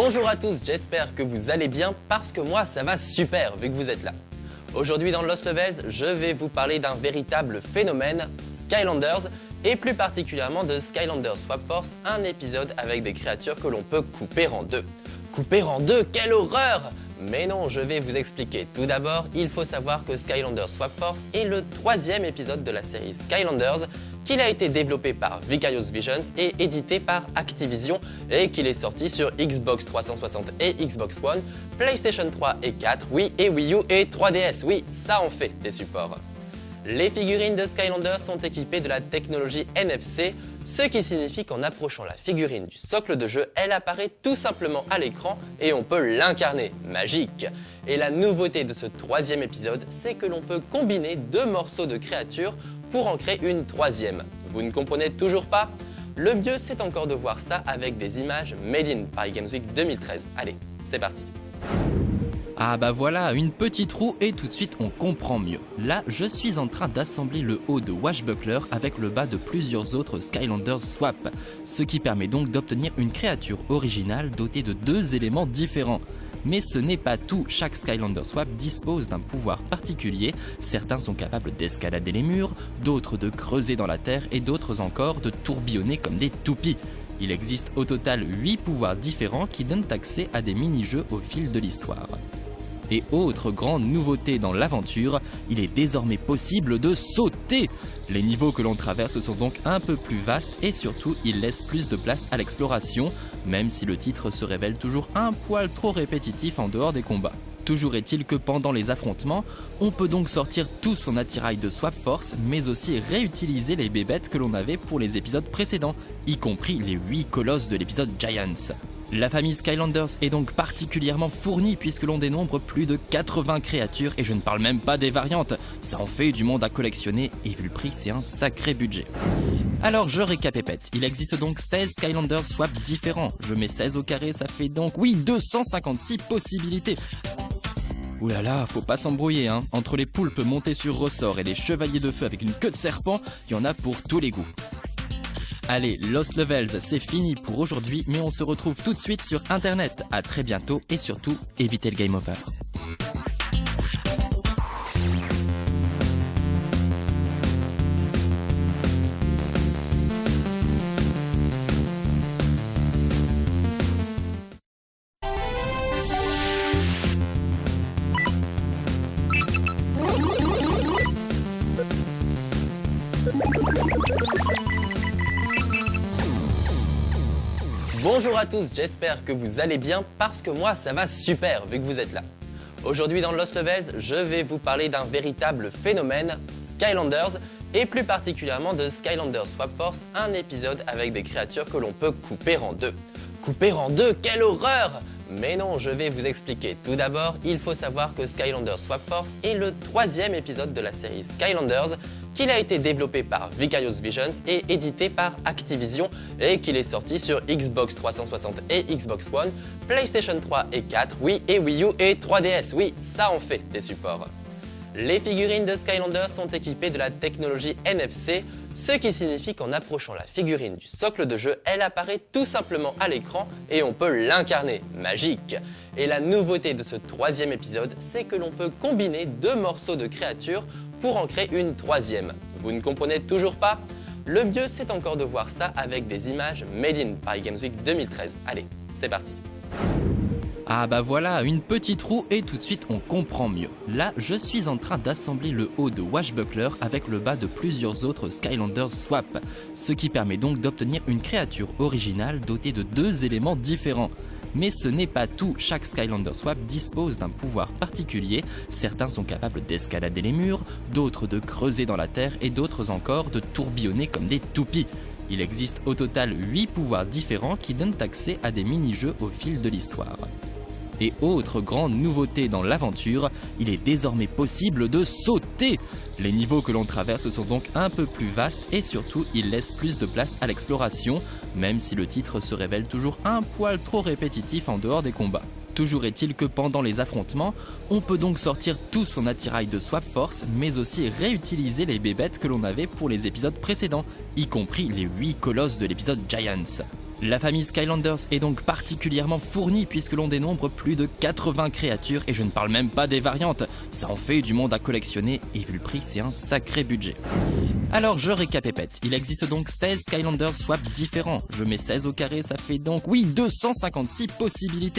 Bonjour à tous, j'espère que vous allez bien parce que moi ça va super vu que vous êtes là. Aujourd'hui dans Lost Levels, je vais vous parler d'un véritable phénomène, Skylanders, et plus particulièrement de Skylanders Swap Force, un épisode avec des créatures que l'on peut couper en deux. Couper en deux, quelle horreur! Mais non, je vais vous expliquer. Tout d'abord, il faut savoir que Skylanders Swap Force est le troisième épisode de la série Skylanders, qu'il a été développé par Vicarious Visions et édité par Activision, et qu'il est sorti sur Xbox 360 et Xbox One, PlayStation 3 et 4, Wii et Wii U et 3DS. Oui, ça en fait des supports. Les figurines de Skylanders sont équipées de la technologie NFC, ce qui signifie qu'en approchant la figurine du socle de jeu, elle apparaît tout simplement à l'écran et on peut l'incarner. Magique! Et la nouveauté de ce troisième épisode, c'est que l'on peut combiner deux morceaux de créatures pour en créer une troisième. Vous ne comprenez toujours pas? Le mieux, c'est encore de voir ça avec des images made in Paris Games Week 2013. Allez, c'est parti! Ah bah voilà, une petite roue et tout de suite on comprend mieux. Là, je suis en train d'assembler le haut de Washbuckler avec le bas de plusieurs autres Skylanders Swap, ce qui permet donc d'obtenir une créature originale dotée de deux éléments différents. Mais ce n'est pas tout, chaque Skylander Swap dispose d'un pouvoir particulier, certains sont capables d'escalader les murs, d'autres de creuser dans la terre et d'autres encore de tourbillonner comme des toupies. Il existe au total 8 pouvoirs différents qui donnent accès à des mini-jeux au fil de l'histoire. Et autre grande nouveauté dans l'aventure, il est désormais possible de sauter. Les niveaux que l'on traverse sont donc un peu plus vastes et surtout ils laissent plus de place à l'exploration, même si le titre se révèle toujours un poil trop répétitif en dehors des combats. Toujours est-il que pendant les affrontements, on peut donc sortir tout son attirail de Swap Force, mais aussi réutiliser les bébêtes que l'on avait pour les épisodes précédents, y compris les 8 colosses de l'épisode Giants. La famille Skylanders est donc particulièrement fournie puisque l'on dénombre plus de 80 créatures et je ne parle même pas des variantes, ça en fait du monde à collectionner et vu le prix c'est un sacré budget. Alors je récapépète, il existe donc 16 Skylanders Swap différents, je mets 16 au carré, ça fait donc, oui, 256 possibilités. Ouh là là, faut pas s'embrouiller hein, entre les poulpes montés sur ressort et les chevaliers de feu avec une queue de serpent, il y en a pour tous les goûts. Allez, Lost Levels, c'est fini pour aujourd'hui, mais on se retrouve tout de suite sur internet. À très bientôt et surtout, évitez le game over. Bonjour à tous, j'espère que vous allez bien parce que moi ça va super vu que vous êtes là. Aujourd'hui dans Lost Levels, je vais vous parler d'un véritable phénomène, Skylanders, et plus particulièrement de Skylanders Swap Force, un épisode avec des créatures que l'on peut couper en deux. Couper en deux, quelle horreur! Mais non, je vais vous expliquer. Tout d'abord, il faut savoir que Skylanders Swap Force est le troisième épisode de la série Skylanders, qu'il a été développé par Vicarious Visions et édité par Activision, et qu'il est sorti sur Xbox 360 et Xbox One, PlayStation 3 et 4, Wii et Wii U et 3DS. Oui, ça en fait des supports. Les figurines de Skylanders sont équipées de la technologie NFC, ce qui signifie qu'en approchant la figurine du socle de jeu, elle apparaît tout simplement à l'écran et on peut l'incarner. Magique! Et la nouveauté de ce troisième épisode, c'est que l'on peut combiner deux morceaux de créatures pour en créer une troisième. Vous ne comprenez toujours pas? Le mieux, c'est encore de voir ça avec des images made in Paris Games Week 2013. Allez, c'est parti! Ah bah voilà, une petite roue et tout de suite on comprend mieux. Là, je suis en train d'assembler le haut de Washbuckler avec le bas de plusieurs autres Skylanders Swap, ce qui permet donc d'obtenir une créature originale dotée de deux éléments différents. Mais ce n'est pas tout, chaque Skylander Swap dispose d'un pouvoir particulier, certains sont capables d'escalader les murs, d'autres de creuser dans la terre et d'autres encore de tourbillonner comme des toupies. Il existe au total 8 pouvoirs différents qui donnent accès à des mini-jeux au fil de l'histoire. Et autre grande nouveauté dans l'aventure, il est désormais possible de sauter. Les niveaux que l'on traverse sont donc un peu plus vastes et surtout ils laissent plus de place à l'exploration, même si le titre se révèle toujours un poil trop répétitif en dehors des combats. Toujours est-il que pendant les affrontements, on peut donc sortir tout son attirail de Swap Force, mais aussi réutiliser les bébêtes que l'on avait pour les épisodes précédents, y compris les 8 colosses de l'épisode Giants. La famille Skylanders est donc particulièrement fournie puisque l'on dénombre plus de 80 créatures et je ne parle même pas des variantes. Ça en fait du monde à collectionner et vu le prix, c'est un sacré budget. Alors je récapépète, il existe donc 16 Skylanders Swap différents. Je mets 16 au carré, ça fait donc, oui, 256 possibilités.